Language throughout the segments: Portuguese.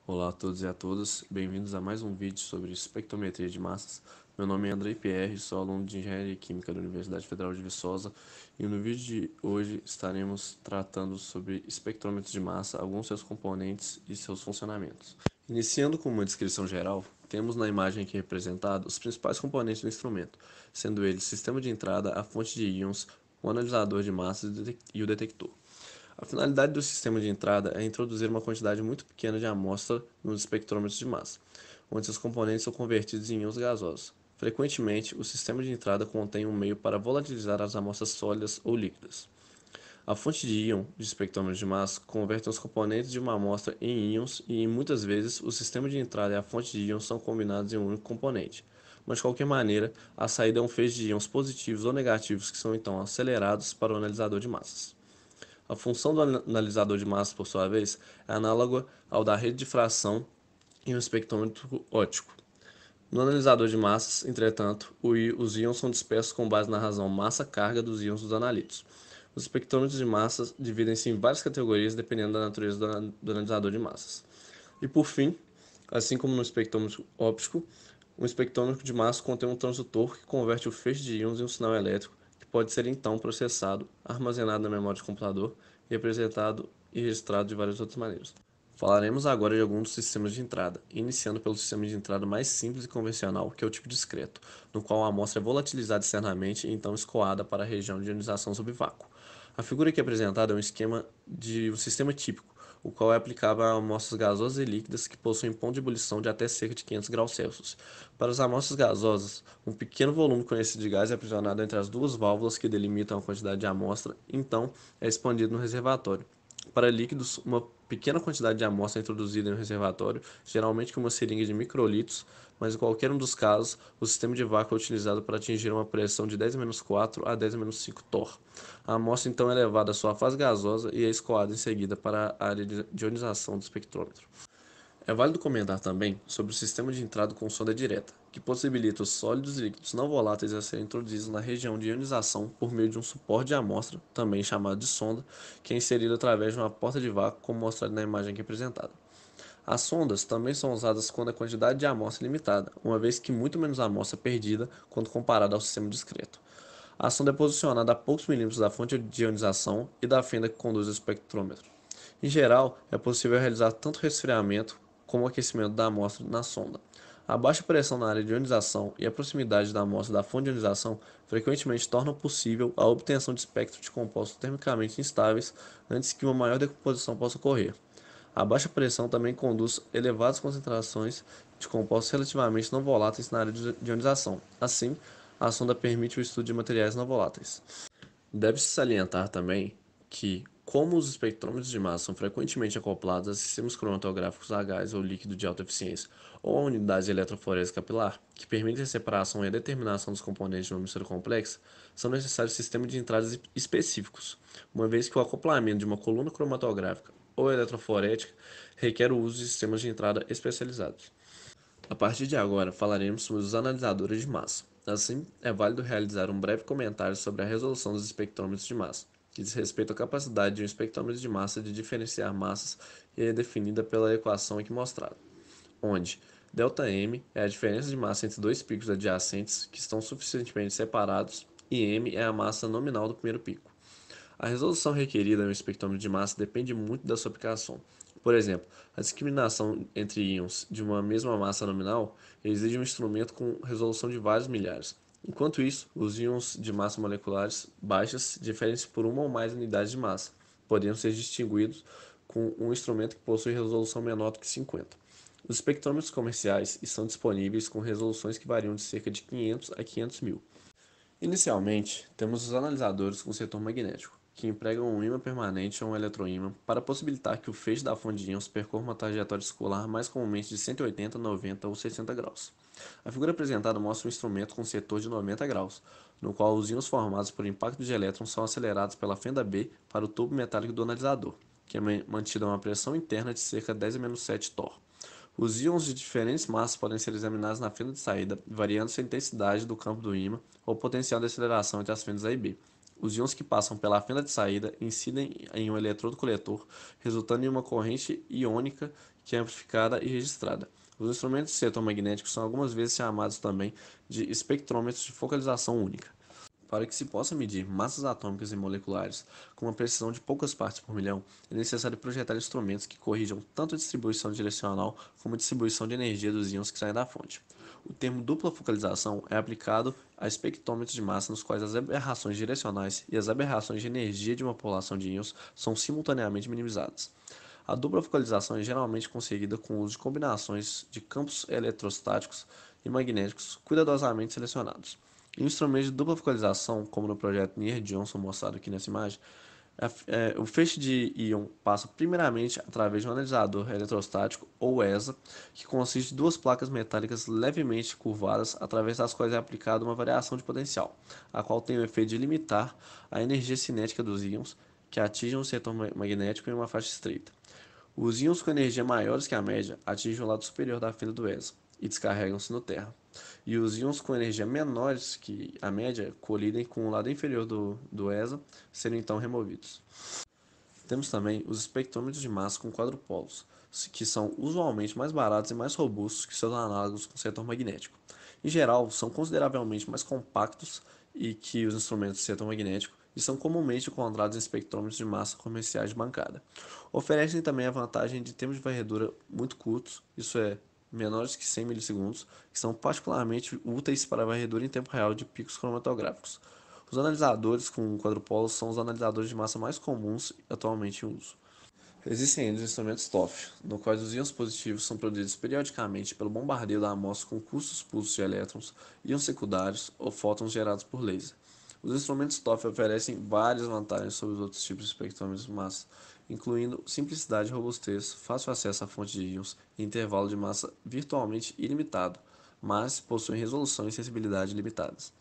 Olá a todos e a todas, bem-vindos a mais um vídeo sobre espectrometria de massas. Meu nome é Andrei Pierre, sou aluno de Engenharia Química da Universidade Federal de Viçosa e no vídeo de hoje estaremos tratando sobre espectrômetros de massa, alguns seus componentes e seus funcionamentos. Iniciando com uma descrição geral, temos na imagem aqui representado os principais componentes do instrumento, sendo eles o sistema de entrada, a fonte de íons, o analisador de massas e o detector. A finalidade do sistema de entrada é introduzir uma quantidade muito pequena de amostra nos espectrômetros de massa, onde seus componentes são convertidos em íons gasosos. Frequentemente, o sistema de entrada contém um meio para volatilizar as amostras sólidas ou líquidas. A fonte de íon de espectrômetros de massa converte os componentes de uma amostra em íons e, muitas vezes, o sistema de entrada e a fonte de íons são combinados em um único componente. Mas, de qualquer maneira, a saída é um feixe de íons positivos ou negativos que são então acelerados para o analisador de massas. A função do analisador de massas, por sua vez, é análoga ao da rede de fração em um espectrômetro óptico. No analisador de massas, entretanto, os íons são dispersos com base na razão massa-carga dos íons dos analitos. Os espectrômetros de massas dividem-se em várias categorias dependendo da natureza do analisador de massas. E por fim, assim como no espectrômetro óptico, um espectrômetro de massa contém um transdutor que converte o feixe de íons em um sinal elétrico, que pode ser então processado, armazenado na memória de computador e apresentado e registrado de várias outras maneiras. Falaremos agora de alguns dos sistemas de entrada, iniciando pelo sistema de entrada mais simples e convencional, que é o tipo discreto, no qual a amostra é volatilizada externamente e então escoada para a região de ionização sob vácuo. A figura aqui apresentada é um esquema de um sistema típico, o qual é aplicável a amostras gasosas e líquidas que possuem ponto de ebulição de até cerca de 500 graus Celsius. Para as amostras gasosas, um pequeno volume conhecido de gás é aprisionado entre as duas válvulas que delimitam a quantidade de amostra, então é expandido no reservatório. Para líquidos, uma pequena quantidade de amostra é introduzida em um reservatório, geralmente com uma seringa de microlitros, mas em qualquer um dos casos, o sistema de vácuo é utilizado para atingir uma pressão de 10-4 a 10-5 torr. A amostra então é levada à sua fase gasosa e é escoada em seguida para a área de ionização do espectrômetro. É válido comentar também sobre o sistema de entrada com sonda direta, que possibilita os sólidos e líquidos não voláteis a serem introduzidos na região de ionização por meio de um suporte de amostra, também chamado de sonda, que é inserido através de uma porta de vácuo, como mostrado na imagem aqui apresentada. As sondas também são usadas quando a quantidade de amostra é limitada, uma vez que muito menos amostra é perdida quando comparada ao sistema discreto. A sonda é posicionada a poucos milímetros da fonte de ionização e da fenda que conduz ao espectrômetro. Em geral, é possível realizar tanto resfriamento como aquecimento da amostra na sonda. A baixa pressão na área de ionização e a proximidade da amostra da fonte de ionização frequentemente tornam possível a obtenção de espectros de compostos termicamente instáveis antes que uma maior decomposição possa ocorrer. A baixa pressão também conduz elevadas concentrações de compostos relativamente não voláteis na área de ionização. Assim, a sonda permite o estudo de materiais não voláteis. Deve-se salientar também que, como os espectrômetros de massa são frequentemente acoplados a sistemas cromatográficos a gás ou líquido de alta eficiência ou a unidades de eletroforese capilar, que permitem a separação e a determinação dos componentes de uma mistura complexa, são necessários sistemas de entradas específicos, uma vez que o acoplamento de uma coluna cromatográfica ou eletroforética requer o uso de sistemas de entrada especializados. A partir de agora, falaremos sobre os analisadores de massa. Assim, é válido realizar um breve comentário sobre a resolução dos espectrômetros de massa, que diz respeito à capacidade de um espectrômetro de massa de diferenciar massas e é definida pela equação aqui mostrada, onde ΔM é a diferença de massa entre dois picos adjacentes que estão suficientemente separados e m é a massa nominal do primeiro pico. A resolução requerida em um espectrômetro de massa depende muito da sua aplicação. Por exemplo, a discriminação entre íons de uma mesma massa nominal exige um instrumento com resolução de vários milhares. Enquanto isso, os íons de massa moleculares baixas diferem-se por uma ou mais unidades de massa, podendo ser distinguidos com um instrumento que possui resolução menor do que 50. Os espectrômetros comerciais estão disponíveis com resoluções que variam de cerca de 500 a 500 mil. Inicialmente, temos os analisadores com setor magnético, que empregam um ímã permanente ou um eletroímã para possibilitar que o feixe da fonte de íons percorra uma trajetória circular mais comumente de 180, 90 ou 60 graus. A figura apresentada mostra um instrumento com setor de 90 graus, no qual os íons formados por impacto de elétrons são acelerados pela fenda B para o tubo metálico do analisador, que é mantido a uma pressão interna de cerca de 10-7 torr. Os íons de diferentes massas podem ser examinados na fenda de saída, variando-se a intensidade do campo do ímã ou o potencial de aceleração entre as fendas A e B. Os íons que passam pela fenda de saída incidem em um eletrodo coletor, resultando em uma corrente iônica que é amplificada e registrada. Os instrumentos de setor magnético são algumas vezes chamados também de espectrômetros de focalização única. Para que se possa medir massas atômicas e moleculares com uma precisão de poucas partes por milhão, é necessário projetar instrumentos que corrijam tanto a distribuição direcional como a distribuição de energia dos íons que saem da fonte. O termo dupla focalização é aplicado a espectrômetros de massa nos quais as aberrações direcionais e as aberrações de energia de uma população de íons são simultaneamente minimizadas. A dupla focalização é geralmente conseguida com o uso de combinações de campos eletrostáticos e magnéticos cuidadosamente selecionados. Em instrumentos de dupla focalização, como no projeto Near-Johnson mostrado aqui nessa imagem, o feixe de íon passa primeiramente através de um analisador eletrostático, ou ESA, que consiste de duas placas metálicas levemente curvadas, através das quais é aplicada uma variação de potencial, a qual tem o efeito de limitar a energia cinética dos íons que atingem o setor magnético em uma faixa estreita. Os íons com energia maiores que a média atingem o lado superior da fila do ESA e descarregam-se no terra. E os íons com energia menores que a média colidem com o lado inferior do ESA, sendo então removidos. Temos também os espectrômetros de massa com quadrupolos, que são usualmente mais baratos e mais robustos que seus análogos com setor magnético. Em geral, são consideravelmente mais compactos e que os instrumentos de setor magnético e são comumente encontrados em espectrômetros de massa comerciais de bancada. Oferecem também a vantagem de tempos de varredura muito curtos, isso é, menores que 100 milissegundos, que são particularmente úteis para a varredura em tempo real de picos cromatográficos. Os analisadores com quadrupolos são os analisadores de massa mais comuns atualmente em uso. Existem ainda os instrumentos TOF, no quais os íons positivos são produzidos periodicamente pelo bombardeio da amostra com curtos pulsos de elétrons, íons secundários ou fótons gerados por laser. Os instrumentos TOF oferecem várias vantagens sobre os outros tipos de espectrômetros de massa, incluindo simplicidade e robustez, fácil acesso à fonte de íons e intervalo de massa virtualmente ilimitado, mas possuem resolução e sensibilidade limitadas.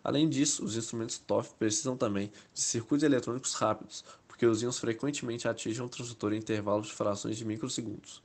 Além disso, os instrumentos TOF precisam também de circuitos eletrônicos rápidos, porque os íons frequentemente atingem um transdutor em intervalos de frações de microsegundos.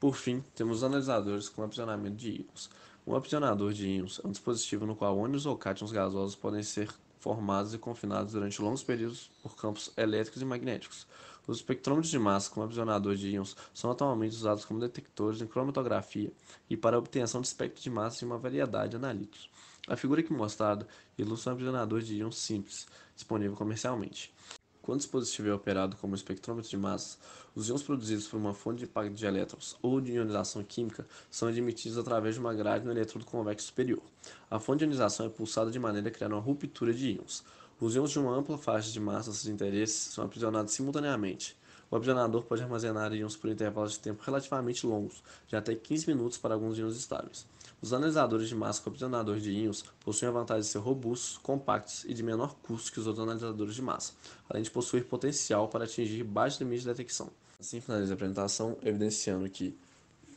Por fim, temos os analisadores com aprisionamento de íons. Um aprisionador de íons é um dispositivo no qual ânions ou cátions gasosos podem ser formados e confinados durante longos períodos por campos elétricos e magnéticos. Os espectrômetros de massa com aprisionador de íons são atualmente usados como detectores em cromatografia e para a obtenção de espectro de massa de uma variedade de analitos. A figura aqui mostrada ilustra um aprisionador de íons simples, disponível comercialmente. Quando o dispositivo é operado como espectrômetro de massa, os íons produzidos por uma fonte de impacto de elétrons ou de ionização química são admitidos através de uma grade no eletrodo convexo superior. A fonte de ionização é pulsada de maneira a criar uma ruptura de íons. Os íons de uma ampla faixa de massas de interesse são aprisionados simultaneamente. O aprisionador pode armazenar íons por intervalos de tempo relativamente longos, de até 15 minutos para alguns íons estáveis. Os analisadores de massa com aprisionador de íons possuem a vantagem de ser robustos, compactos e de menor custo que os outros analisadores de massa, além de possuir potencial para atingir baixos limites de detecção. Assim finaliza a apresentação, evidenciando que,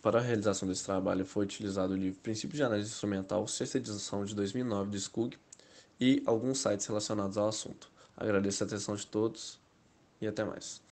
para a realização desse trabalho, foi utilizado o livro Princípios de Análise Instrumental, sexta edição de 2009 de Skug, e alguns sites relacionados ao assunto. Agradeço a atenção de todos e até mais.